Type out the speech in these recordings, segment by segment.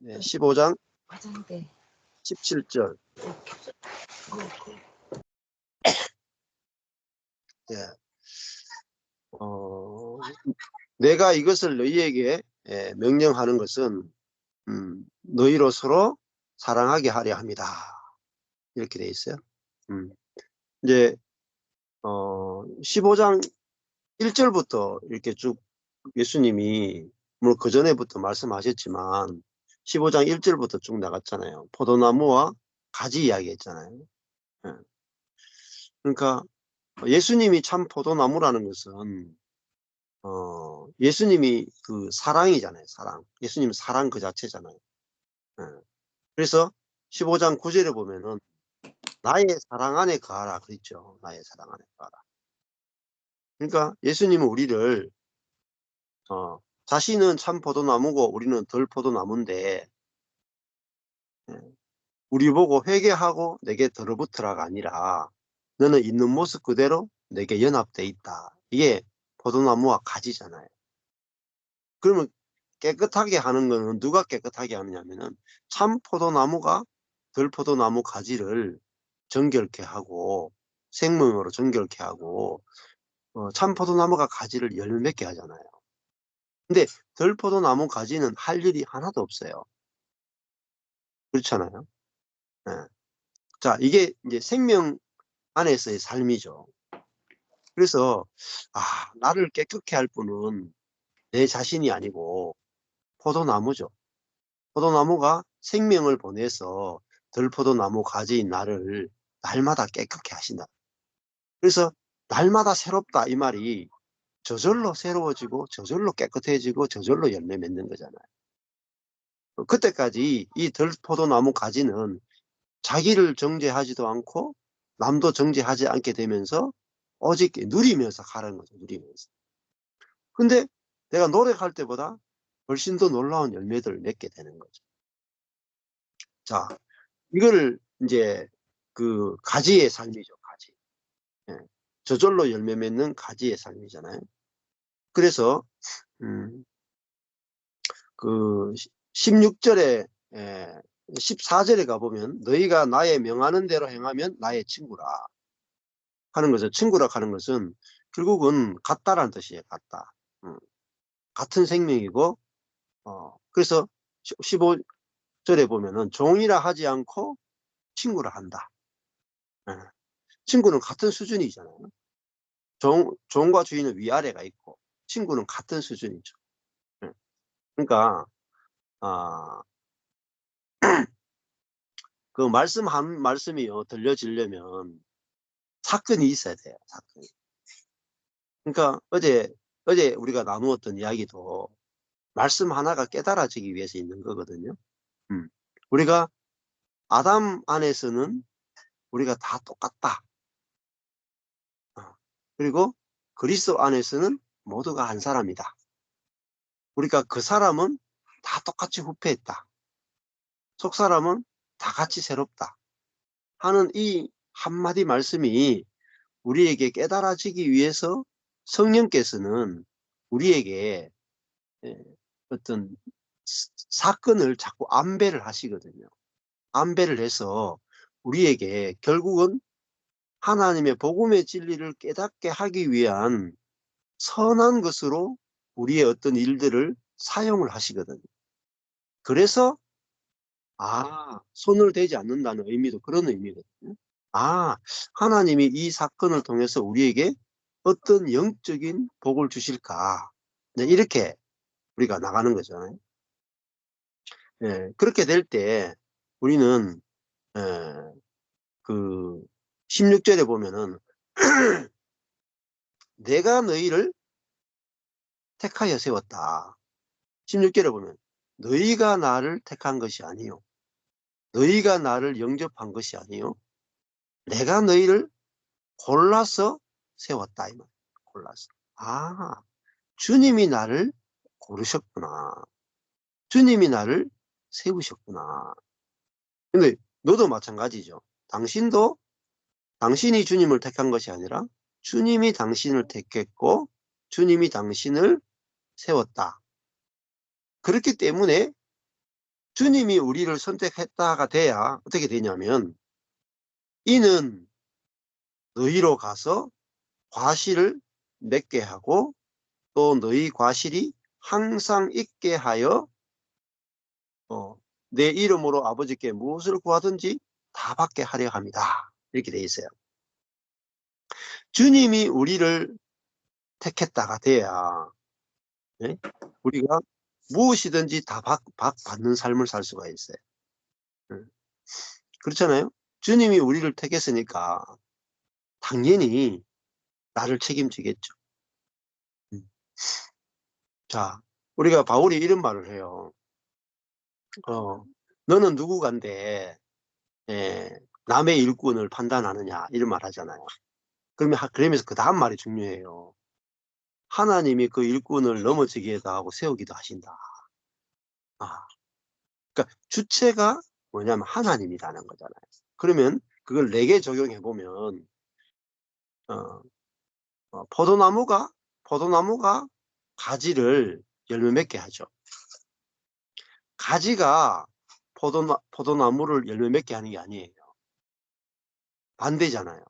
네, 15장 화장대. 17절. 네. 내가 이것을 너희에게 명령하는 것은 너희로 서로 사랑하게 하려 합니다. 이렇게 돼 있어요. 이제 15장 1절부터 이렇게 쭉 예수님이 물론 그 전에부터 말씀하셨지만 15장 1절부터 쭉 나갔잖아요. 포도나무와 가지 이야기 했잖아요. 예. 그러니까 예수님이 참 포도나무라는 것은 예수님이 그 사랑이잖아요. 사랑. 예수님은 사랑 그 자체잖아요. 예. 그래서 15장 9절에 보면은 나의 사랑 안에 거하라 그랬죠. 나의 사랑 안에 거하라. 그러니까 예수님은 우리를 자신은 참 포도나무고 우리는 덜 포도나무인데 우리 보고 회개하고 내게 들어붙으라가 아니라 너는 있는 모습 그대로 내게 연합돼 있다. 이게 포도나무와 가지잖아요. 그러면 깨끗하게 하는 거는 누가 깨끗하게 하느냐면은 참 포도나무가 덜 포도나무 가지를 정결케 하고 생명으로 정결케 하고 참 포도나무가 가지를 열맺게 하잖아요. 근데 덜 포도나무 가지는 할 일이 하나도 없어요. 그렇잖아요. 네. 자, 이게 이제 생명 안에서의 삶이죠. 그래서 나를 깨끗게 할 분은 내 자신이 아니고 포도나무죠. 포도나무가 생명을 보내서 들포도나무 가지인 나를 날마다 깨끗게 하신다. 그래서 날마다 새롭다 이 말이 저절로 새로워지고 저절로 깨끗해지고 저절로 열매 맺는 거잖아요. 그때까지 이 들포도나무 가지는 자기를 정죄하지도 않고 남도 정죄하지 않게 되면서 오직 누리면서 가는 거죠. 누리면서. 근데 내가 노력할 때보다 훨씬 더 놀라운 열매들을 맺게 되는 거죠. 자, 이거를 이제 그 가지의 삶이죠. 가지. 예. 저절로 열매 맺는 가지의 삶이잖아요. 그래서 그 16절에 14절에 가보면 너희가 나의 명하는 대로 행하면 나의 친구라 하는 거죠. 친구라 하는 것은 결국은 같다라는 뜻이에요. 같다. 같은 생명이고 그래서 15절에 보면은 종이라 하지 않고 친구라 한다. 친구는 같은 수준이잖아요. 종과 주인은 위아래가 있고 친구는 같은 수준이죠. 그러니까 그 말씀 한 말씀이요 들려지려면 사건이 있어야 돼요. 사건이. 그러니까 어제 우리가 나누었던 이야기도 말씀 하나가 깨달아지기 위해서 있는 거거든요. 우리가 아담 안에서는 우리가 다 똑같다. 그리고 그리스도 안에서는 모두가 한 사람이다. 우리가 그 사람은 다 똑같이 후패했다. 속 사람은 다 같이 새롭다. 하는 이 한마디 말씀이 우리에게 깨달아지기 위해서 성령께서는 우리에게 어떤 사건을 자꾸 안배를 하시거든요. 안배를 해서 우리에게 결국은 하나님의 복음의 진리를 깨닫게 하기 위한 선한 것으로 우리의 어떤 일들을 사용을 하시거든요. 그래서 손을 대지 않는다는 의미도 그런 의미거든요. 하나님이 이 사건을 통해서 우리에게 어떤 영적인 복을 주실까? 네, 이렇게 우리가 나가는 거잖아요. 예, 그렇게 될 때 우리는 그 16절에 보면은 내가 너희를 택하여 세웠다. 16절에 보면 너희가 나를 택한 것이 아니요. 너희가 나를 영접한 것이 아니요. 내가 너희를 골라서 세웠다. 이 말. 골라서. 주님이 나를 고르셨구나. 주님이 나를 세우셨구나. 근데 너도 마찬가지죠. 당신이 주님을 택한 것이 아니라 주님이 당신을 택했고 주님이 당신을 세웠다. 그렇기 때문에 주님이 우리를 선택했다가 돼야 어떻게 되냐면 이는 너희로 가서 과실을 맺게 하고 또 너희 과실이 항상 있게 하여 내 이름으로 아버지께 무엇을 구하든지 다 받게 하려 합니다. 이렇게 돼 있어요. 주님이 우리를 택했다가 돼야 네? 우리가 무엇이든지 다 받는 삶을 살 수가 있어요. 그렇잖아요. 주님이 우리를 택했으니까 당연히 나를 책임지겠죠. 자, 우리가 바울이 이런 말을 해요. 너는 누구간데 남의 일꾼을 판단하느냐 이런 말 하잖아요. 그러면서 그 다음 말이 중요해요. 하나님이 그 일꾼을 넘어지기도 하고 세우기도 하신다. 그러니까 주체가 뭐냐면 하나님이라는 거잖아요. 그러면 그걸 내게 적용해 보면 포도나무가 가지를 열매 맺게 하죠. 가지가 포도나무를 열매 맺게 하는 게 아니에요. 반대잖아요.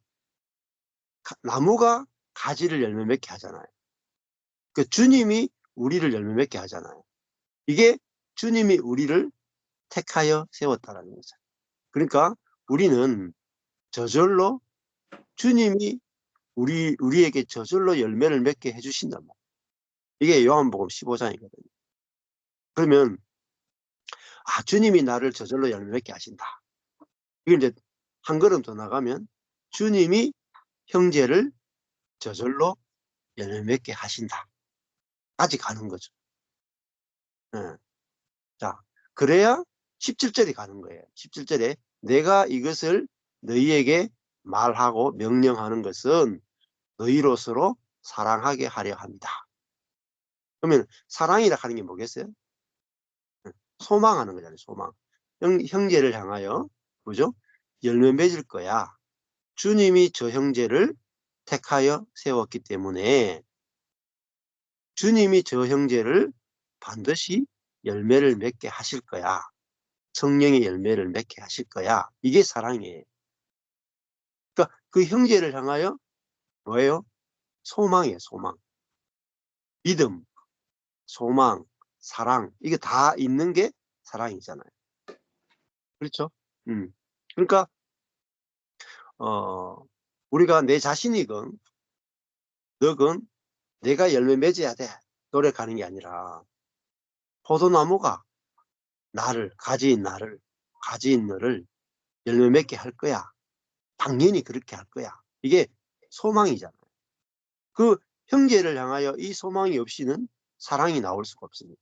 나무가 가지를 열매 맺게 하잖아요. 그 주님이 우리를 열매 맺게 하잖아요. 이게 주님이 우리를 택하여 세웠다라는 거죠. 그러니까 우리는 저절로 주님이 우리에게 저절로 열매를 맺게 해주신단 말이에요. 이게 요한복음 15장이거든요. 그러면 주님이 나를 저절로 열매 맺게 하신다. 이게 이제 한 걸음 더 나가면 주님이 형제를 저절로 열매 맺게 하신다. 까지 가는 거죠. 네. 자, 그래야 17절이 가는 거예요. 17절에 내가 이것을 너희에게 말하고 명령하는 것은 너희로서로 사랑하게 하려 합니다. 그러면 사랑이라 하는 게 뭐겠어요? 소망하는 거잖아요. 소망. 형제를 향하여 그죠? 열매 맺을 거야. 주님이 저 형제를 택하여 세웠기 때문에 주님이 저 형제를 반드시 열매를 맺게 하실 거야. 성령의 열매를 맺게 하실 거야. 이게 사랑이에요. 그러니까 그 형제를 향하여 뭐예요? 소망이에요. 소망. 믿음, 소망, 사랑. 이게 다 있는 게 사랑이잖아요. 그렇죠? 그러니까 우리가 내 자신이건 너건 내가 열매 맺어야 돼. 노력하는 게 아니라 포도나무가 가지인 너를 열매 맺게 할 거야. 당연히 그렇게 할 거야. 이게 소망이잖아요. 그 형제를 향하여 이 소망이 없이는 사랑이 나올 수가 없습니다.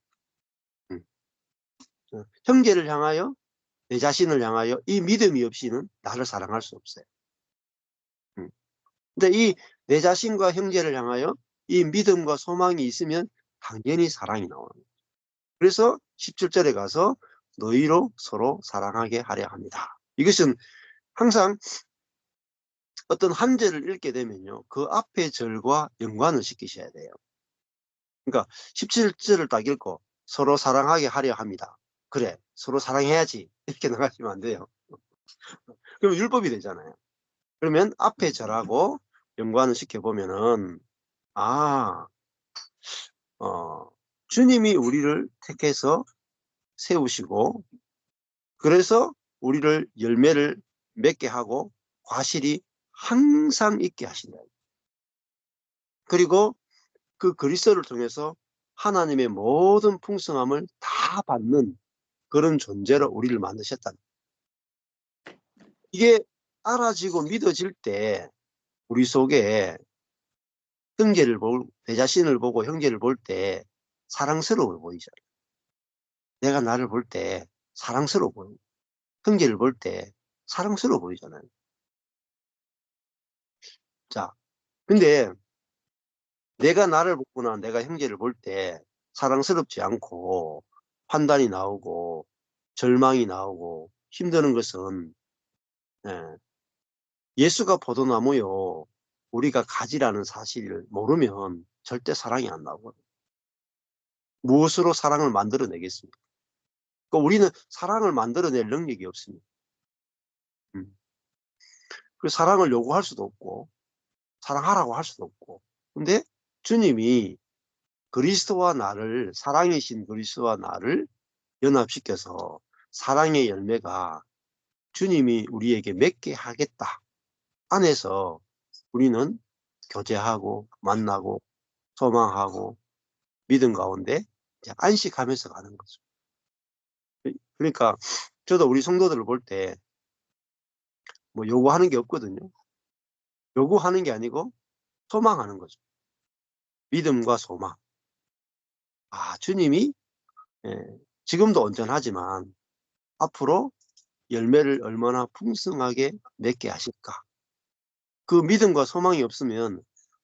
형제를 향하여 내 자신을 향하여 이 믿음이 없이는 나를 사랑할 수 없어요. 근데 이 내 자신과 형제를 향하여 이 믿음과 소망이 있으면 당연히 사랑이 나오는 거예요. 그래서 17절에 가서 너희로 서로 사랑하게 하려 합니다. 이것은 항상 어떤 한 절을 읽게 되면요. 그 앞의 절과 연관을 시키셔야 돼요. 그러니까 17절을 딱 읽고 서로 사랑하게 하려 합니다. 그래, 서로 사랑해야지. 이렇게 나가시면 안 돼요. 그러면 율법이 되잖아요. 그러면 앞에 절하고 연관을 시켜보면은, 주님이 우리를 택해서 세우시고, 그래서 우리를 열매를 맺게 하고, 과실이 항상 있게 하신다. 그리고 그 그리스도를 통해서 하나님의 모든 풍성함을 다 받는 그런 존재로 우리를 만드셨다. 이게 알아지고 믿어질 때 우리 속에 내 자신을 보고 형제를 볼 때 사랑스러워 보이잖아요. 내가 나를 볼 때 사랑스러워 보여요. 형제를 볼 때 사랑스러워 보이잖아요. 자, 근데 내가 나를 보거나 내가 형제를 볼 때 사랑스럽지 않고 판단이 나오고 절망이 나오고 힘드는 것은 예, 예수가 포도나무요 우리가 가지라는 사실을 모르면 절대 사랑이 안 나오거든요. 무엇으로 사랑을 만들어내겠습니까? 그러니까 우리는 사랑을 만들어낼 능력이 없습니다. 그 사랑을 요구할 수도 없고 사랑하라고 할 수도 없고. 근데 주님이 그리스도와 나를, 사랑이신 그리스도와 나를 연합시켜서 사랑의 열매가 주님이 우리에게 맺게 하겠다 안에서 우리는 교제하고 만나고 소망하고 믿음 가운데 이제 안식하면서 가는 거죠. 그러니까 저도 우리 성도들을 볼 때 뭐 요구하는 게 없거든요. 요구하는 게 아니고 소망하는 거죠. 믿음과 소망. 아, 주님이 지금도 온전하지만 앞으로 열매를 얼마나 풍성하게 맺게 하실까. 그 믿음과 소망이 없으면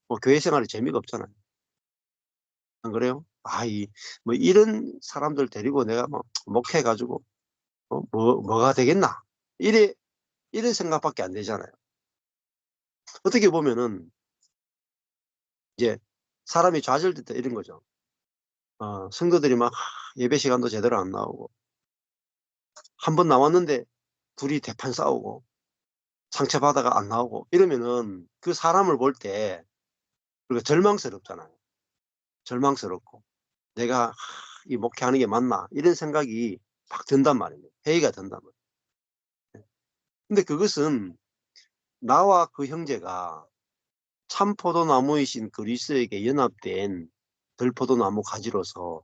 뭐 교회 생활이 재미가 없잖아요. 안 그래요? 뭐 이런 사람들 데리고 내가 뭐 목회해가지고 뭐가 되겠나? 이래 생각밖에 안 되잖아요. 어떻게 보면은 이제 사람이 좌절될 때 이런 거죠. 성도들이 막 예배 시간도 제대로 안 나오고 한 번 나왔는데 둘이 대판 싸우고 상처받아가 안 나오고 이러면은 그 사람을 볼 때 우리가 절망스럽잖아요. 절망스럽고 내가 이 목회하는 게 맞나 이런 생각이 막 든단 말이에요. 회의가 든단 말이에요. 근데 그것은 나와 그 형제가 참 포도나무이신 그리스도에게 연합된 들포도나무 가지로서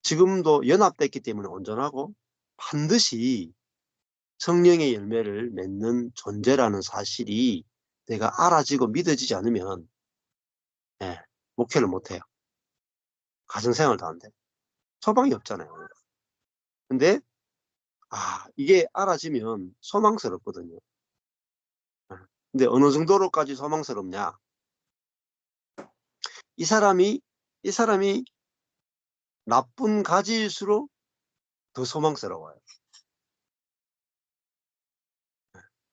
지금도 연합됐기 때문에 온전하고 반드시 성령의 열매를 맺는 존재라는 사실이 내가 알아지고 믿어지지 않으면 예, 목회를 못해요. 가정생활도 안 돼요. 소망이 없잖아요. 근데 이게 알아지면 소망스럽거든요. 예. 근데 어느 정도로까지 소망스럽냐? 이 사람이 나쁜 가지일수록 더 소망스러워요.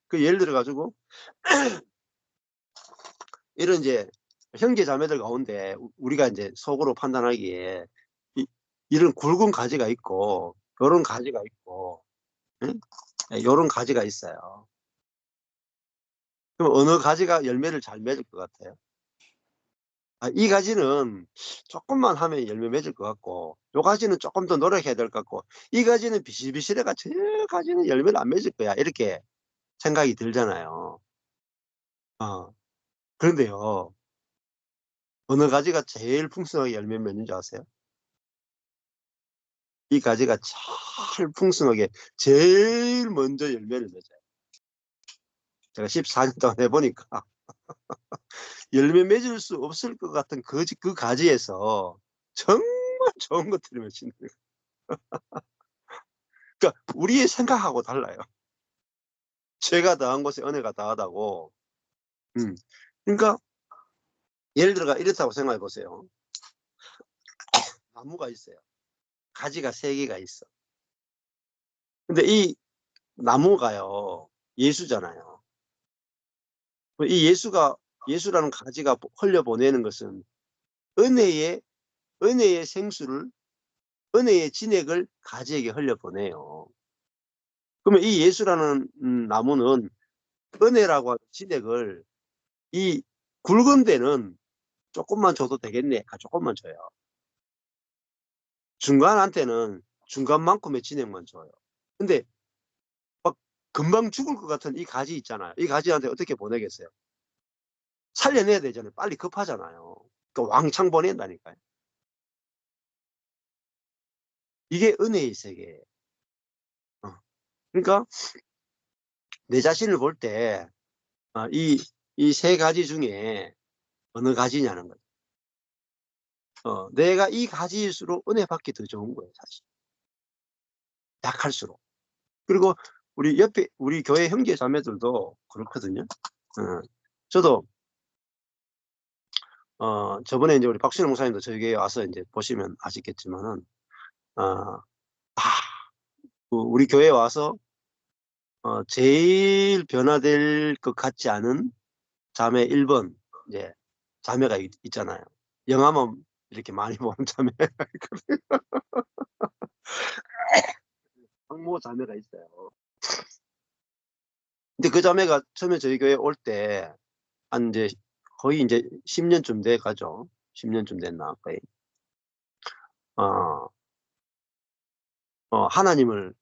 그 예를 들어 가지고 이런 이제 형제 자매들 가운데 우리가 이제 속으로 판단하기에 이런 굵은 가지가 있고 요런 가지가 있고 응? 요런 가지가 있어요. 그럼 어느 가지가 열매를 잘 맺을 것 같아요? 이 가지는 조금만 하면 열매 맺을 것 같고 요 가지는 조금 더 노력해야 될 것 같고 이 가지는 비실비실해가 저 가지는 열매를 안 맺을 거야 이렇게 생각이 들잖아요. 어, 그런데요 어느 가지가 제일 풍성하게 열매 맺는 줄 아세요? 이 가지가 제일 풍성하게 제일 먼저 열매를 맺어요. 제가 14년 동안 해보니까 열매 맺을 수 없을 것 같은 그 가지에서 정말 좋은 것들이 맺히는 거예요. 그러니까 우리의 생각하고 달라요. 죄가 더한 곳에 은혜가 더하다고. 그러니까 예를 들어 이렇다고 생각해 보세요. 나무가 있어요. 가지가 3개가 있어. 근데 이 나무가요 예수잖아요. 이 예수라는 가지가 흘려보내는 것은 은혜의 생수를, 은혜의 진액을 가지에게 흘려보내요. 그러면 이 예수라는 나무는 은혜라고 하는 진액을 이 굵은 데는 조금만 줘도 되겠네. 조금만 줘요. 중간한테는 중간만큼의 진액만 줘요. 근데 막 금방 죽을 것 같은 이 가지 있잖아요. 이 가지한테 어떻게 보내겠어요? 살려내야 되잖아요. 빨리 급하잖아요. 그러니까 왕창 보낸다니까요. 이게 은혜의 세계예요. 그러니까 내 자신을 볼 때 이 3가지 중에 어느 가지냐는 거죠. 내가 이 가지일수록 은혜 받기 더 좋은 거예요, 사실. 약할수록. 그리고 우리 교회 형제 자매들도 그렇거든요. 저도 저번에 이제 우리 박순영 목사님도 저희 교회 와서 이제 보시면 아시겠지만은 아, 우리 교회 와서 제일 변화될 것 같지 않은 자매 1번 이제 자매가 있잖아요. 영화만 이렇게 많이 보는 자매. 장모 자매가 있어요. 근데 그 자매가 처음에 저희 교회 올 때 한 이제 거의 이제 10년쯤 돼 가죠. 10년쯤 됐나 거의. 어, 하나님을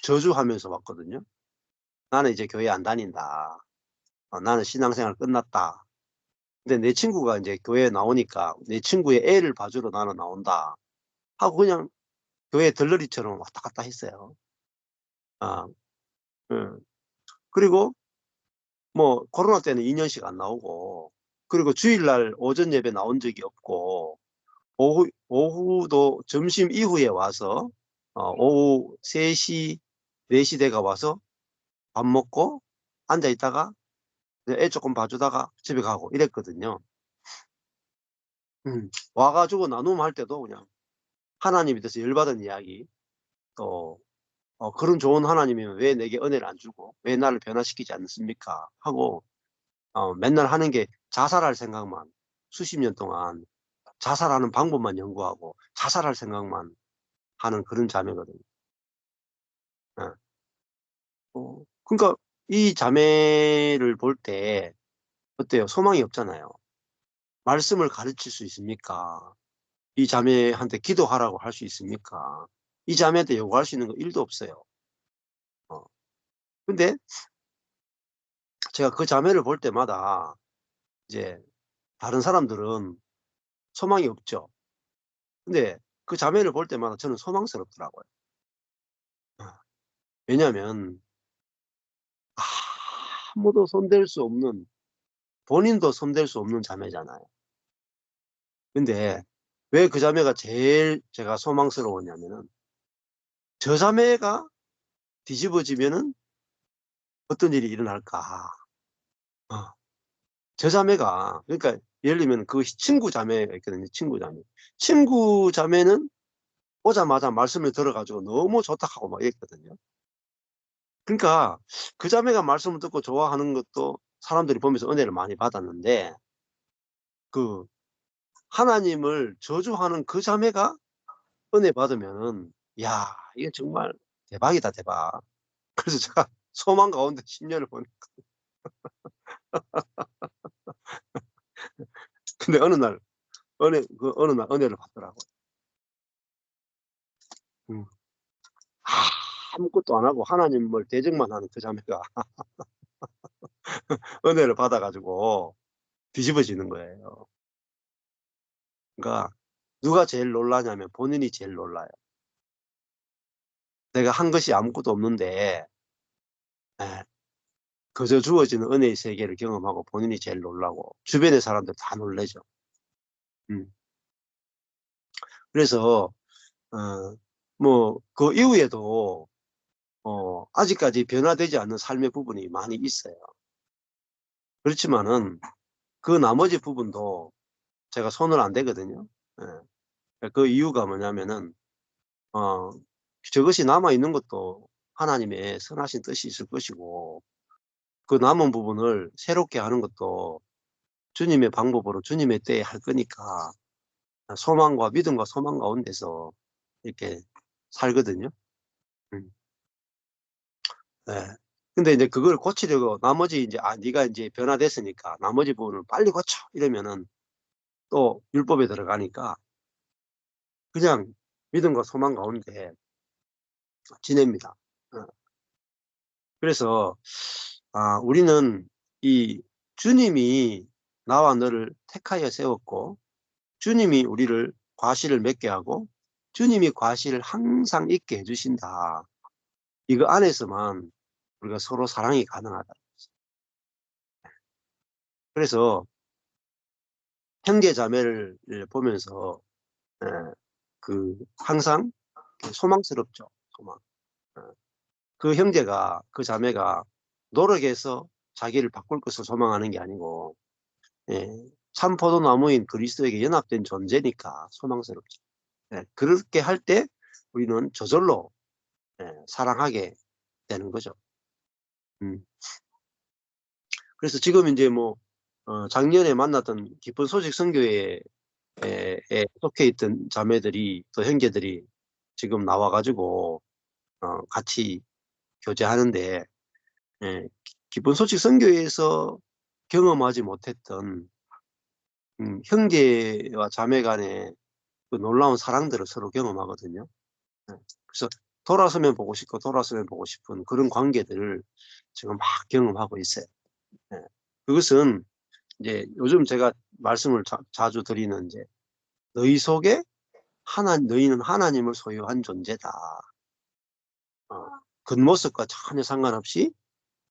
저주하면서 왔거든요. 나는 이제 교회 안 다닌다. 나는 신앙생활 끝났다. 근데 내 친구가 이제 교회에 나오니까 내 친구의 애를 봐주러 나는 나온다. 하고 그냥 교회 들러리처럼 왔다 갔다 했어요. 아, 음. 그리고 뭐 코로나 때는 2년씩 안 나오고, 그리고 주일날 오전 예배 나온 적이 없고, 오후도 점심 이후에 와서 오후 3시, 4시 돼가 와서 밥 먹고 앉아 있다가 애 조금 봐주다가 집에 가고 이랬거든요. 와가지고 나눔할 때도 그냥 하나님에 대해서 열받은 이야기, 또 그런 좋은 하나님이면 왜 내게 은혜를 안 주고 왜 나를 변화시키지 않습니까? 하고 맨날 하는 게 자살할 생각만, 수십 년 동안 자살하는 방법만 연구하고 자살할 생각만 하는 그런 자매거든요. 예. 그러니까 이 자매를 볼 때 어때요? 소망이 없잖아요. 말씀을 가르칠 수 있습니까? 이 자매한테 기도하라고 할 수 있습니까? 이 자매한테 요구할 수 있는 거 1도 없어요. 어. 근데 제가 그 자매를 볼 때마다 이제 다른 사람들은 소망이 없죠. 근데 그 자매를 볼 때마다 저는 소망스럽더라고요. 어. 왜냐하면 아무도 손댈 수 없는, 본인도 손댈 수 없는 자매잖아요. 근데 왜 그 자매가 제일 제가 소망스러웠냐면은, 저 자매가 뒤집어지면은 어떤 일이 일어날까. 어. 저 자매가, 그러니까 예를 들면 그 친구 자매가 있거든요. 친구 자매. 친구 자매는 오자마자 말씀을 들어가지고 너무 좋다 하고 막 이랬거든요. 그러니까 그 자매가 말씀을 듣고 좋아하는 것도 사람들이 보면서 은혜를 많이 받았는데, 그 하나님을 저주하는 그 자매가 은혜 받으면은, 야, 이게 정말 대박이다, 대박. 그래서 제가 소망 가운데 10년을 보내. 근데 어느 날 은혜를 받더라고요. 음. 아무것도 안 하고 하나님을 대적만 하는 그 자매가 은혜를 받아 가지고 뒤집어지는 거예요. 그러니까 누가 제일 놀라냐면 본인이 제일 놀라요. 내가 한 것이 아무것도 없는데, 예, 그저 주어지는 은혜의 세계를 경험하고 본인이 제일 놀라고 주변의 사람들 다 놀라죠. 음. 그래서 뭐 그 이후에도 아직까지 변화되지 않는 삶의 부분이 많이 있어요. 그렇지만은 그 나머지 부분도 제가 손을 안 대거든요. 예. 그 이유가 뭐냐면은 어 저것이 남아 있는 것도 하나님의 선하신 뜻이 있을 것이고, 그 남은 부분을 새롭게 하는 것도 주님의 방법으로 주님의 때에 할 거니까 소망과 믿음과 소망 가운데서 이렇게 살거든요. 음. 네. 근데 이제 그걸 고치려고 나머지 이제 네가 이제 변화됐으니까 나머지 부분을 빨리 고쳐 이러면은 또 율법에 들어가니까 그냥 믿음과 소망 가운데 지냅니다. 어. 그래서 우리는 이 주님이 나와 너를 택하여 세웠고, 주님이 우리를 과실을 맺게 하고, 주님이 과실을 항상 있게 해 주신다. 이거 안에서만 우리가 서로 사랑이 가능하다. 그래서 형제 자매를 보면서 예, 항상 소망스럽죠. 소망. 예. 그 형제가, 그 자매가 노력해서 자기를 바꿀 것을 소망하는 게 아니고, 예, 참 포도나무인 그리스도에게 연합된 존재니까 소망스럽죠. 예, 그렇게 할 때 우리는 저절로 사랑하게 되는 거죠. 음. 그래서 지금 이제 뭐 작년에 만났던 기쁜 소식 선교회에 속해 있던 자매들이, 또 형제들이 지금 나와 가지고 같이 교제하는데, 예, 기본 소식 선교에서 경험하지 못했던 형제와 자매 간의 그 놀라운 사랑들을 서로 경험하거든요. 예, 그래서 돌아서면 보고 싶고 돌아서면 보고 싶은 그런 관계들을 지금 막 경험하고 있어요. 예, 그것은 이제 요즘 제가 말씀을 자주 드리는 이제 너희 속에 너희는 하나님을 소유한 존재다. 겉모습과 전혀 상관없이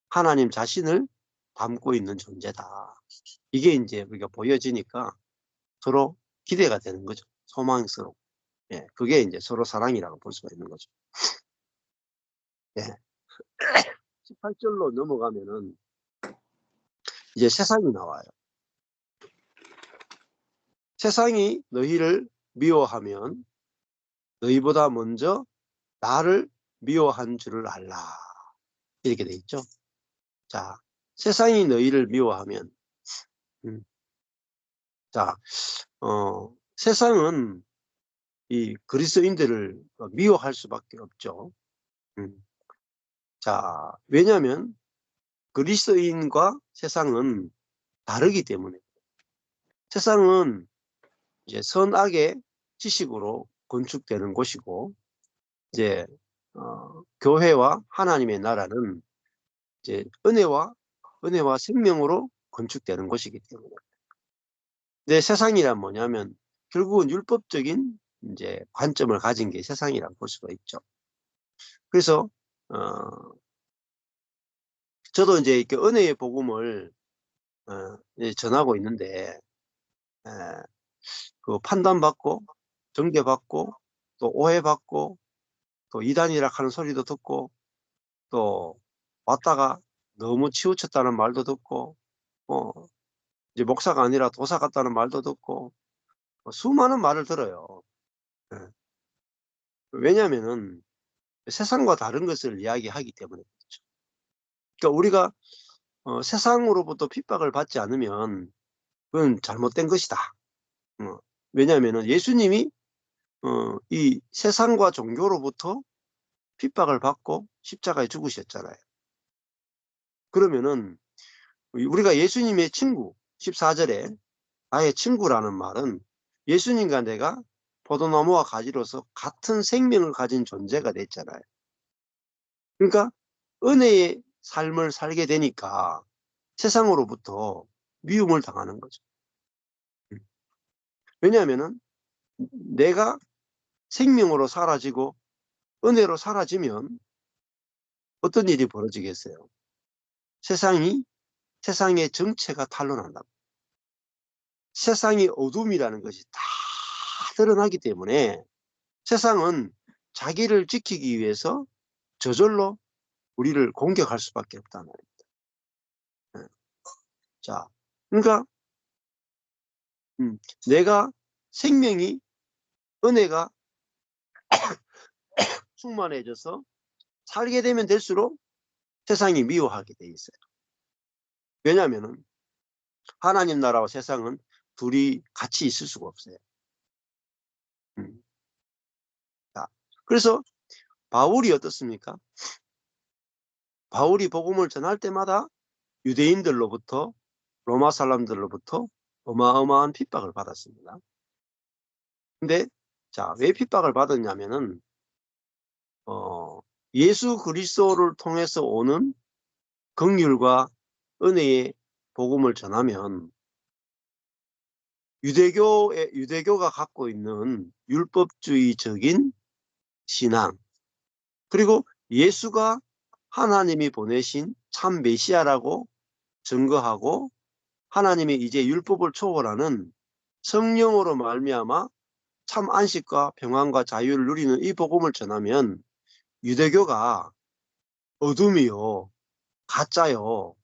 하나님 자신을 담고 있는 존재다. 이게 이제 우리가 보여지니까 서로 기대가 되는 거죠. 소망스럽고. 예, 그게 이제 서로 사랑이라고 볼 수가 있는 거죠. 예. 18절로 넘어가면은 이제 세상이 나와요. 세상이 너희를 미워하면 너희보다 먼저 나를 미워한 줄을 알라. 이렇게 돼 있죠. 자, 세상이 너희를 미워하면, 음, 자, 세상은 이 그리스도인들을 미워할 수밖에 없죠. 음. 자, 왜냐하면 그리스도인과 세상은 다르기 때문에. 세상은 이제 선악의 지식으로 건축되는 곳이고, 이제 교회와 하나님의 나라는 이제 은혜와 생명으로 건축되는 곳이기 때문에. 근데 세상이란 뭐냐면 결국은 율법적인 이제 관점을 가진 게 세상이라고 볼 수가 있죠. 그래서 저도 이제 이렇게 은혜의 복음을 이제 전하고 있는데, 에, 그 판단받고 정죄받고 또 오해받고 또 이단이라 하는 소리도 듣고 또 왔다가 너무 치우쳤다는 말도 듣고 이제 목사가 아니라 도사 같다는 말도 듣고 수많은 말을 들어요. 예. 왜냐하면은 세상과 다른 것을 이야기하기 때문에 그렇죠. 그러니까 우리가 세상으로부터 핍박을 받지 않으면 그건 잘못된 것이다. 어, 왜냐하면은 예수님이 이 세상과 종교로부터 핍박을 받고 십자가에 죽으셨잖아요. 그러면은 우리가 예수님의 친구, 14절에 나의 친구라는 말은 예수님과 내가 포도나무와 가지로서 같은 생명을 가진 존재가 됐잖아요. 그러니까 은혜의 삶을 살게 되니까 세상으로부터 미움을 당하는 거죠. 왜냐하면은 내가 생명으로 사라지고 은혜로 사라지면 어떤 일이 벌어지겠어요? 세상의 정체가 탄로난다. 세상의 어둠이라는 것이 다 드러나기 때문에 세상은 자기를 지키기 위해서 저절로 우리를 공격할 수밖에 없단 말입니다. 예. 자, 그러니까 내가 생명이 은혜가 충만해져서 살게 되면 될수록 세상이 미워하게 돼 있어요. 왜냐하면은 하나님 나라와 세상은 둘이 같이 있을 수가 없어요. 자, 그래서 바울이 어떻습니까? 바울이 복음을 전할 때마다 유대인들로부터 로마 사람들로부터 어마어마한 핍박을 받았습니다. 근데 자, 왜 핍박을 받았냐면은 예수 그리스도를 통해서 오는 긍휼과 은혜의 복음을 전하면 유대교가 갖고 있는 율법주의적인 신앙, 그리고 예수가 하나님이 보내신 참 메시아라고 증거하고 하나님이 이제 율법을 초월하는 성령으로 말미암아 참 안식과 평안과 자유를 누리는 이 복음을 전하면 유대교가 어둠이요, 가짜요,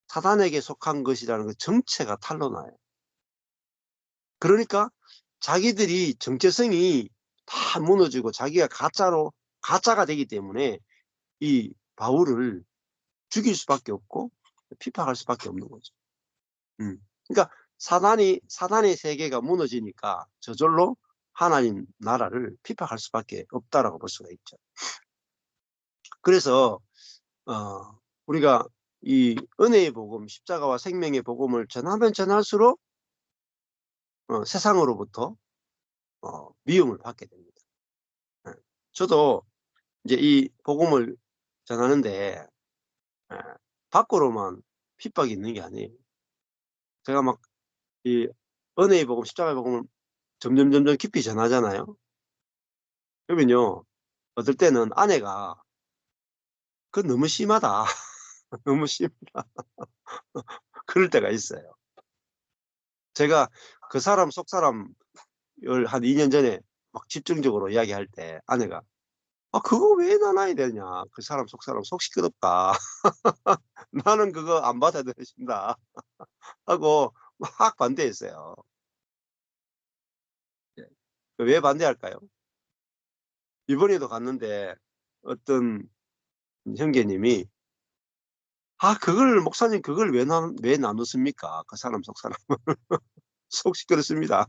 사단에게 속한 것이라는 그 정체가 탄로나요. 그러니까 자기들이 정체성이 다 무너지고 자기가 가짜가 되기 때문에 이 바울을 죽일 수밖에 없고 핍박할 수밖에 없는 거죠. 그러니까 사단의 세계가 무너지니까 저절로 하나님 나라를 핍박할 수밖에 없다라고 볼 수가 있죠. 그래서 우리가 이 은혜의 복음, 십자가와 생명의 복음을 전하면 전할수록 세상으로부터 미움을 받게 됩니다. 예. 저도 이제 이 복음을 전하는데 밖으로만 핍박이 있는 게 아니에요. 제가 막 이 은혜의 복음, 십자가의 복음을 점점 깊이 전하잖아요. 그러면요, 어떨 때는 아내가 "그건 너무 심하다. 너무 심하다." 그럴 때가 있어요. 제가 그 사람 속 사람을 한 2년 전에 막 집중적으로 이야기할 때 아내가 "아 그거 왜 나눠야 되냐. 그 사람 속 사람 속 시끄럽다. 나는 그거 안 받아들여진다." 하고 막 반대했어요. 예. 왜 반대할까요? 이번에도 갔는데 어떤 형제님이 "아 그걸 목사님 그걸 왜 나누십니까? 그 사람 속 사람. 속 시끄럽습니다."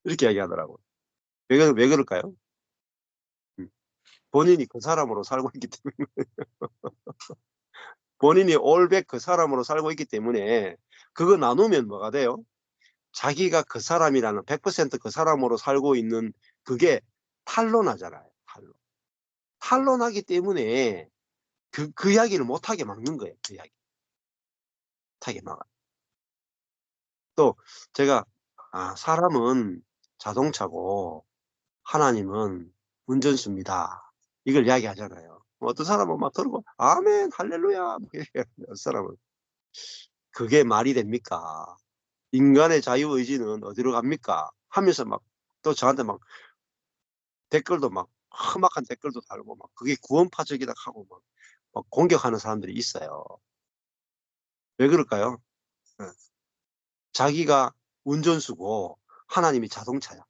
이렇게 이야기하더라고요. 왜 그럴까요? 음. 본인이 그 사람으로 살고 있기 때문에 본인이 올백 그 사람으로 살고 있기 때문에 그거 나누면 뭐가 돼요? 자기가 그 사람이라는 100%그 사람으로 살고 있는 그게 탄로나잖아요, 탄로. 탄로나기 때문에 그 이야기를 못하게 막는 거예요, 그 이야기. 못하게 막아요. 또 제가 사람은 자동차고 하나님은 운전수입니다. 이걸 이야기하잖아요. 어떤 사람은 막 들고 "아멘. 할렐루야." 막 이렇게 어떤 사람은 "그게 말이 됩니까? 인간의 자유의지는 어디로 갑니까?" 하면서 막 또 저한테 막 댓글도 막 험악한 댓글도 달고 막 그게 구원파적이다 하고 막 공격하는 사람들이 있어요. 왜 그럴까요? 예. 자기가 운전수고 하나님이 자동차야.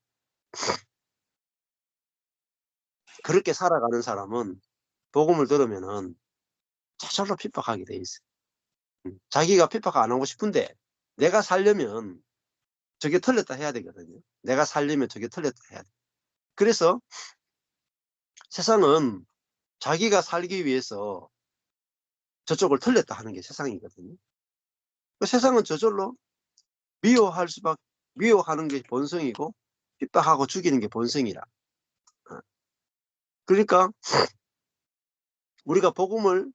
그렇게 살아가는 사람은 복음을 들으면은 저절로 핍박하게 돼 있어요. 자기가 핍박 안 하고 싶은데 내가 살려면 저게 틀렸다 해야 되거든요. 내가 살려면 저게 틀렸다 해야 돼. 그래서 세상은 자기가 살기 위해서 저쪽을 틀렸다 하는 게 세상이거든요. 그 세상은 저절로 미워할 수밖 미워하는 게 본성이고 핍박하고 죽이는 게 본성이라. 어. 그러니까 우리가 복음을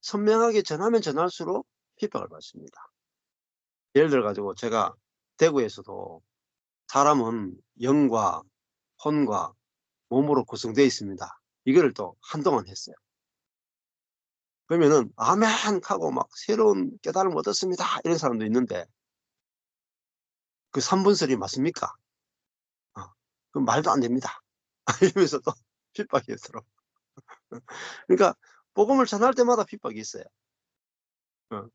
선명하게 전하면 전할수록 핍박을 받습니다. 예를 들어 가지고 제가 대구에서도 "사람은 영과 혼과 몸으로 구성되어 있습니다." 이거를 또 한동안 했어요. 그러면은 "아멘." 하고 막 "새로운 깨달음을 얻었습니다." 이런 사람도 있는데 그 3 분설이 맞습니까? 그건 말도 안 됩니다. 이러면서 또 핍박이 들어. 그러니까 복음을 전할 때마다 핍박이 있어요. 어.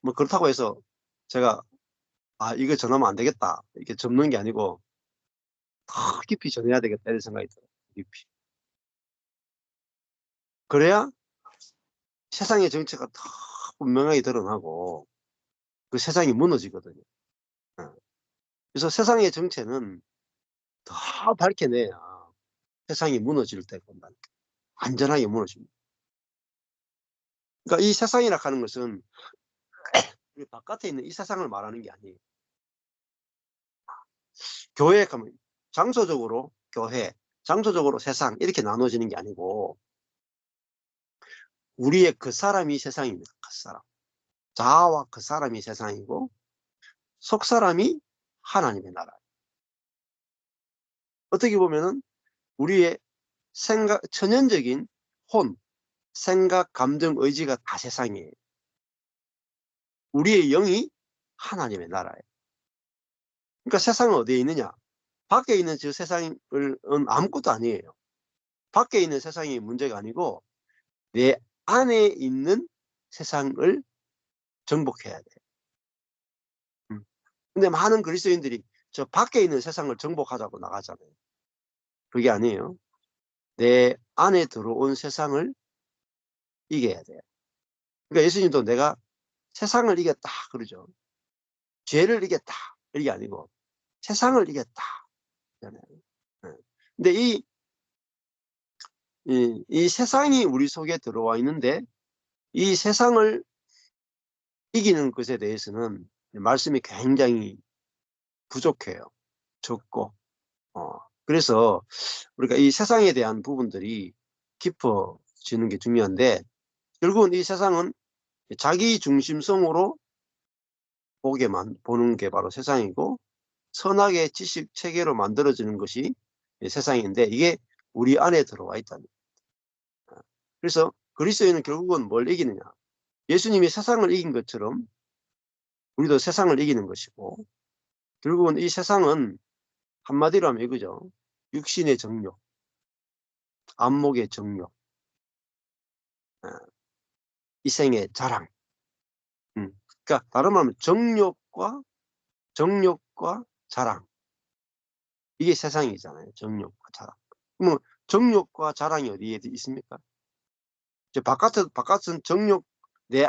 뭐 그렇다고 해서 제가 '아 이거 전하면 안 되겠다.' 이렇게 접는 게 아니고 '더 깊이 전해야 되겠다.' 이런 생각이 들어요, 깊이. 그래야 세상의 정체가 더 분명하게 드러나고 그 세상이 무너지거든요. 예. 그래서 세상의 정체는 더 밝혀내야 세상이 무너질 때가 온다니까. 완전하게 무너집니다. 그러니까 이 세상이라 하는 것은 이 바깥에 있는 이 세상을 말하는 게 아니에요. 교회에 가면 장소적으로 교회, 장소적으로 세상 이렇게 나눠지는 게 아니고 우리의 그 사람이 세상입니다. 그 사람. 자아와 그 사람이 세상이고 속 사람이 하나님의 나라예요. 어떻게 보면은 우리의 생각 천연적인 혼, 생각, 감정, 의지가 다 세상이에요. 우리의 영이 하나님의 나라예요. 그러니까 세상은 어디에 있느냐? 밖에 있는 저 세상은 아무것도 아니에요. 밖에 있는 세상이 문제가 아니고 내 안에 있는 세상을 정복해야 돼요. 음. 근데 많은 그리스도인들이 저 밖에 있는 세상을 정복하자고 나가잖아요. 그게 아니에요. 내 안에 들어온 세상을 이겨야 돼요. 그러니까 예수님도 "내가 세상을 이겼다." 그러죠. "죄를 이겼다." 이게 아니고 "세상을 이겼다." 잖아요. 예. 근데 이 이 세상이 우리 속에 들어와 있는데 이 세상을 이기는 것에 대해서는 말씀이 굉장히 부족해요. 적고. 그래서 우리가 이 세상에 대한 부분들이 깊어지는 게 중요한데 결국은 이 세상은 자기 중심성으로 보는 게 바로 세상이고 선악의 지식 체계로 만들어지는 것이 세상인데 이게 우리 안에 들어와 있다는 거예요. 그래서 그리스도인은 결국은 뭘 이기느냐. 예수님이 세상을 이긴 것처럼 우리도 세상을 이기는 것이고 결국은 이 세상은 한마디로 하면 이거죠. 육신의 정욕, 안목의 정욕, 이생의 자랑. 그러니까 다른 말하면 정욕과 자랑. 이게 세상이잖아요. 정욕과 자랑. 그러면 정욕과 자랑이 어디에 있습니까? 이제 바깥은 정욕, 내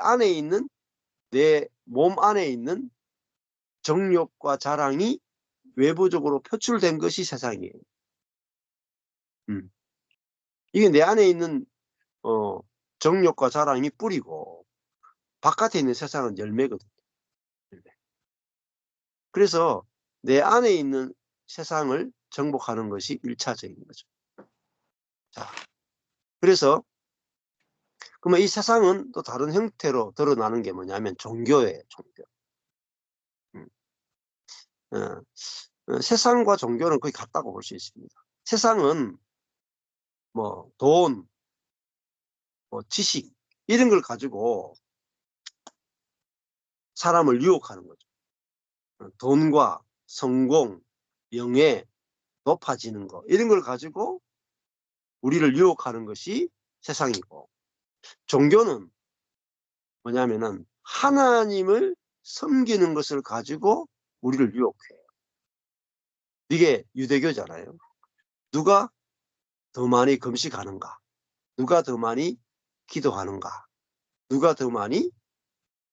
몸 안에 있는 정욕과 자랑이 외부적으로 표출된 것이 세상이에요. 이게 내 안에 있는 정욕과 자랑이 뿌리고 바깥에 있는 세상은 열매거든요. 열매. 그래서 내 안에 있는 세상을 정복하는 것이 1차적인 거죠. 자, 그래서 그러면 이 세상은 또 다른 형태로 드러나는 게 뭐냐면 종교예요. 종교. 세상과 종교는 거의 같다고 볼 수 있습니다. 세상은 뭐 돈, 뭐 지식 이런 걸 가지고 사람을 유혹하는 거죠. 돈과 성공, 명예, 높아지는 거 이런 걸 가지고 우리를 유혹하는 것이 세상이고 종교는 뭐냐면은 하나님을 섬기는 것을 가지고 우리를 유혹해요. 이게 유대교잖아요. 누가 더 많이 금식하는가? 누가 더 많이 기도하는가? 누가 더 많이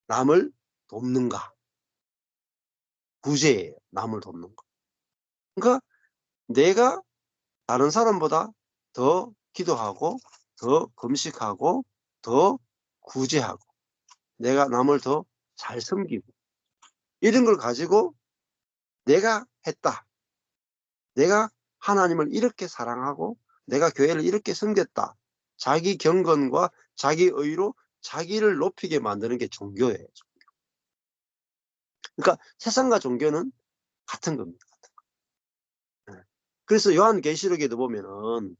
남을 돕는가? 구제예요. 남을 돕는 거. 그러니까 내가 다른 사람보다 더 기도하고 더 금식하고 더 구제하고 내가 남을 더 잘 섬기고 이런 걸 가지고 내가 했다. 내가 하나님을 이렇게 사랑하고 내가 교회를 이렇게 섬겼다. 자기 경건과 자기 의로 자기를 높이게 만드는 게 종교예요. 그러니까 세상과 종교는 같은 겁니다. 같은 거. 그래서 요한계시록에도 보면은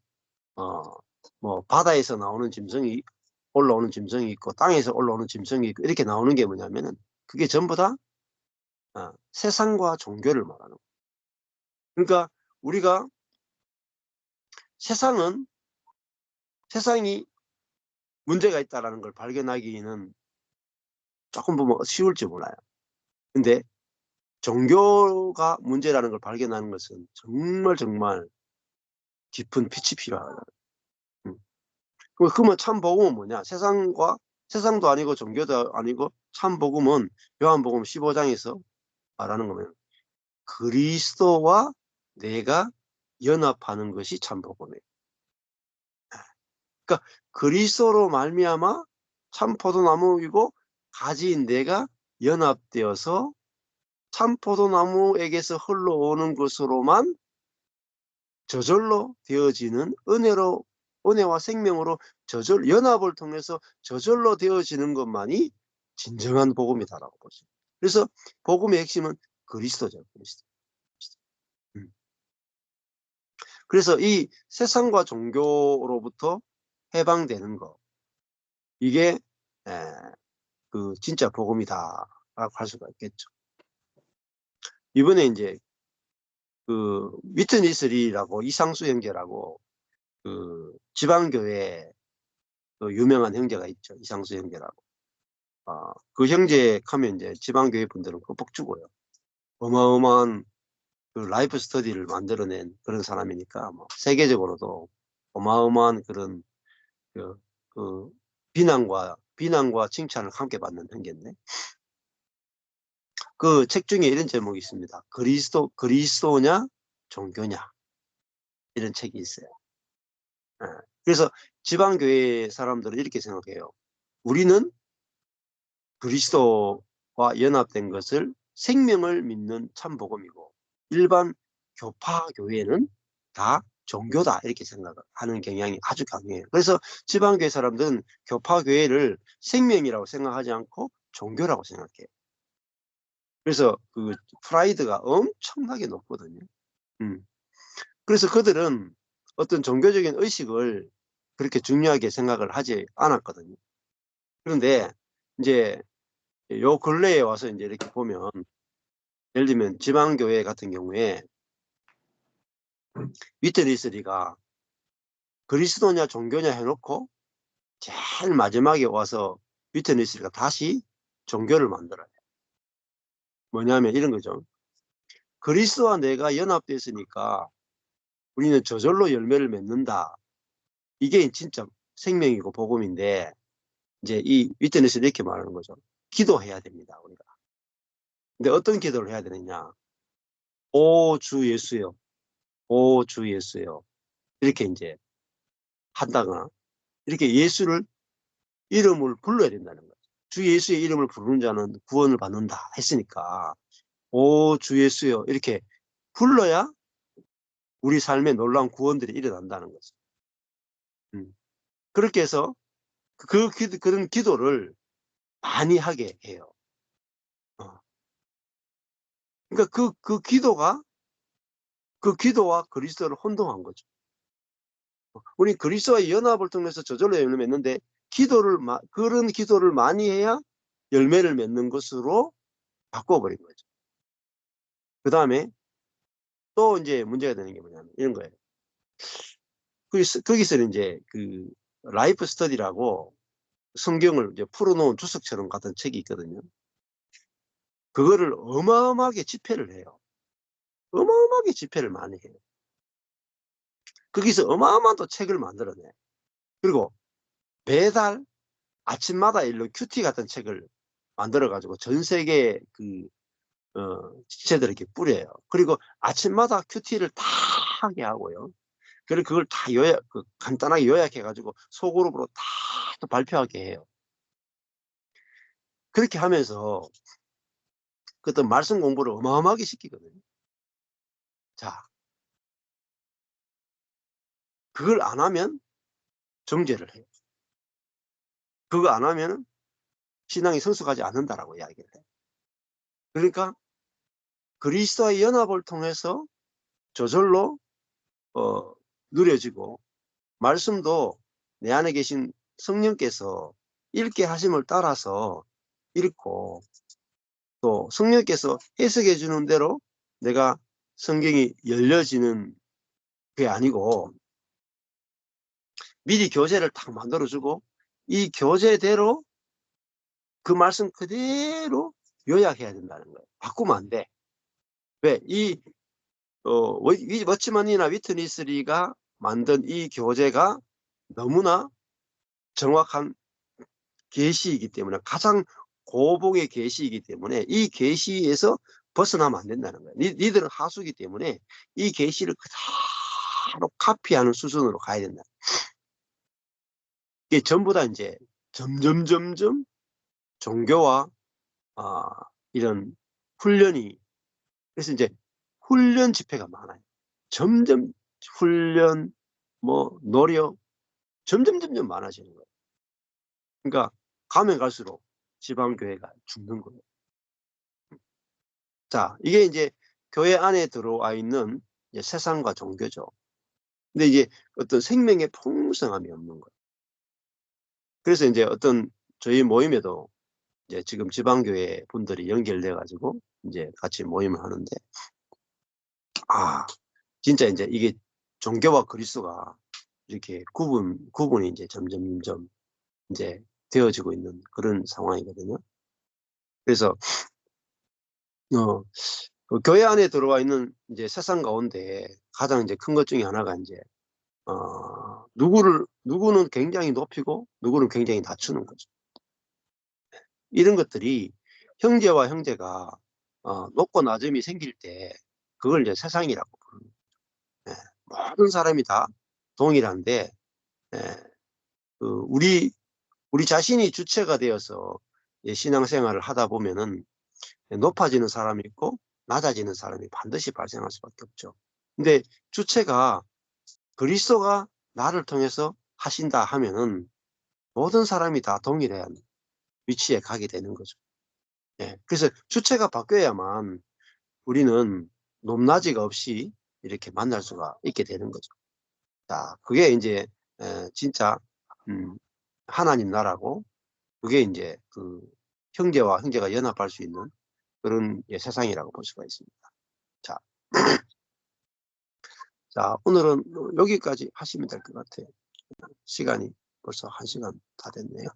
뭐 바다에서 나오는 짐승이 올라오는 짐승이 있고 땅에서 올라오는 짐승이 있고 이렇게 나오는 게 뭐냐면은 그게 전부 다 세상과 종교를 말하는 거예요. 그러니까 우리가 세상이 문제가 있다라는 걸 발견하기는 조금 보면 쉬울지 몰라요. 근데 종교가 문제라는 걸 발견하는 것은 정말 깊은 빛이 필요하다. 그러면 참 복음은 뭐냐? 세상도 아니고 종교도 아니고 참 복음은 요한복음 15장에서 말하는 거면 그리스도와 내가 연합하는 것이 참 복음이에요. 그러니까 그리스도로 말미암아 참 포도나무이고 가지인 내가 연합되어서 참 포도나무에게서 흘러오는 것으로만 저절로 되어지는 은혜와 생명으로 연합을 통해서 저절로 되어지는 것만이 진정한 복음이다라고 보죠. 그래서 복음의 핵심은 그리스도죠. 그리스도. 그래서 이 세상과 종교로부터 해방되는 거 이게 그 진짜 복음이다라고 할 수가 있겠죠. 이번에 이제 그 위트니스리라고 이상수 형제라고 그 지방교회 그 유명한 형제가 있죠. 이상수 형제라고. 그 형제 하면 이제 지방교회 분들은 흠뻑 주고요. 어마어마한 그 라이프 스터디를 만들어낸 그런 사람이니까 뭐 세계적으로도 어마어마한 그런 그, 그 비난과 칭찬을 함께 받는 형제인데 그 책 중에 이런 제목이 있습니다. 그리스도냐 종교냐 이런 책이 있어요. 그래서 지방교회 사람들은 이렇게 생각해요. 우리는 그리스도와 연합된 것을 생명을 믿는 참복음이고 일반 교파 교회는 다 종교다 이렇게 생각하는 경향이 아주 강해요. 그래서 지방교회 사람들은 교파 교회를 생명이라고 생각하지 않고 종교라고 생각해요. 그래서 그 프라이드가 엄청나게 높거든요. 그래서 그들은 어떤 종교적인 의식을 그렇게 중요하게 생각을 하지 않았거든요. 그런데 이제 요 근래에 와서 이제 이렇게 보면 예를 들면 지방교회 같은 경우에 위트니스리가 그리스도냐 종교냐 해놓고 제일 마지막에 와서 위트니스리가 다시 종교를 만들어요. 뭐냐면 이런 거죠. 그리스도와 내가 연합됐으니까 우리는 저절로 열매를 맺는다. 이게 진짜 생명이고 복음인데 이제 이 위트니스는 이렇게 말하는 거죠. 기도해야 됩니다. 우리가. 근데 어떤 기도를 해야 되느냐. 오 주 예수여. 오 주 예수여. 이렇게 이제 한다거나 이렇게 예수를 이름을 불러야 된다는 거죠. 주 예수의 이름을 부르는 자는 구원을 받는다 했으니까 오 주 예수여 이렇게 불러야 우리 삶에 놀라운 구원들이 일어난다는 거죠. 그렇게 해서 그런 기도를 많이 하게 해요. 그러니까 그 기도와 그리스도를 혼동한 거죠. 우리 그리스도와의 연합을 통해서 저절로 열매를 맺는데 그런 기도를 많이 해야 열매를 맺는 것으로 바꿔버린 거죠. 그 다음에 또 이제 문제가 되는 게 뭐냐면 이런 거예요. 거기서 이제 그 라이프 스터디라고 성경을 이제 풀어놓은 주석처럼 같은 책이 있거든요. 그거를 어마어마하게 집회를 해요. 어마어마하게 집회를 많이 해요. 거기서 어마어마한 또 책을 만들어내. 그리고 매달 아침마다 일로 큐티 같은 책을 만들어가지고 전 세계 지체들에게 뿌려요. 그리고 아침마다 큐티를 다 하게 하고요. 그리고 그걸 다 간단하게 요약해가지고 소그룹으로 다 또 발표하게 해요. 그렇게 하면서 그 어떤 말씀 공부를 어마어마하게 시키거든요. 자, 그걸 안 하면 정죄를 해요. 그거 안 하면 신앙이 성숙하지 않는다라고 이야기를 해요. 그러니까 그리스도와의 연합을 통해서 저절로 누려지고 말씀도 내 안에 계신 성령께서 읽게 하심을 따라서 읽고 또 성령께서 해석해 주는 대로 내가 성경이 열려지는 게 아니고 미리 교재를 딱 만들어주고 이 교재대로 그 말씀 그대로 요약해야 된다는 거예요. 바꾸면 안 돼. 왜? 워치먼이나 위트니스리가 만든 이 교재가 너무나 정확한 계시이기 때문에 가장 고봉의 계시이기 때문에 이 계시에서 벗어나면 안 된다는 거예요. 니들은 하수기 때문에 이 계시를 그대로 카피하는 수준으로 가야 된다. 이게 전부 다 이제 점점 종교와 이런 훈련이 그래서 이제 훈련 집회가 많아요. 점점 훈련 노력 점점 많아지는 거예요. 그러니까 가면 갈수록 지방교회가 죽는 거예요. 자, 이게 이제 교회 안에 들어와 있는 이제 세상과 종교죠. 근데 이제 어떤 생명의 풍성함이 없는 거예요. 그래서 이제 어떤 저희 모임에도 이제 지금 지방교회 분들이 연결돼 가지고 이제 같이 모임을 하는데 진짜 이제 이게 종교와 그리스도가 이렇게 구분이 이제 점점 이제 되어지고 있는 그런 상황이거든요. 그래서 그 교회 안에 들어와 있는 이제 세상 가운데 가장 이제 큰 것 중에 하나가 이제 누구는 굉장히 높이고 누구는 굉장히 낮추는 거죠. 이런 것들이 형제와 형제가 높고 낮음이 생길 때 그걸 이제 세상이라고 부르는 거죠. 예, 모든 사람이 다 동일한데 예, 우리 자신이 주체가 되어서 신앙생활을 하다 보면은 높아지는 사람이 있고 낮아지는 사람이 반드시 발생할 수밖에 없죠. 근데 주체가 그리스도가 나를 통해서 하신다 하면은 모든 사람이 다 동일한 위치에 가게 되는 거죠. 예. 그래서 주체가 바뀌어야만 우리는 높낮이가 없이 이렇게 만날 수가 있게 되는 거죠. 자, 그게 이제 진짜 음 하나님 나라고, 그게 인제 그 형제와 형제가 연합할 수 있는 그런 세상이라고 볼 수가 있습니다. 자, 오늘은 여기까지 하시면 될 것 같아요. 시간이 벌써 1 시간 다 됐네요.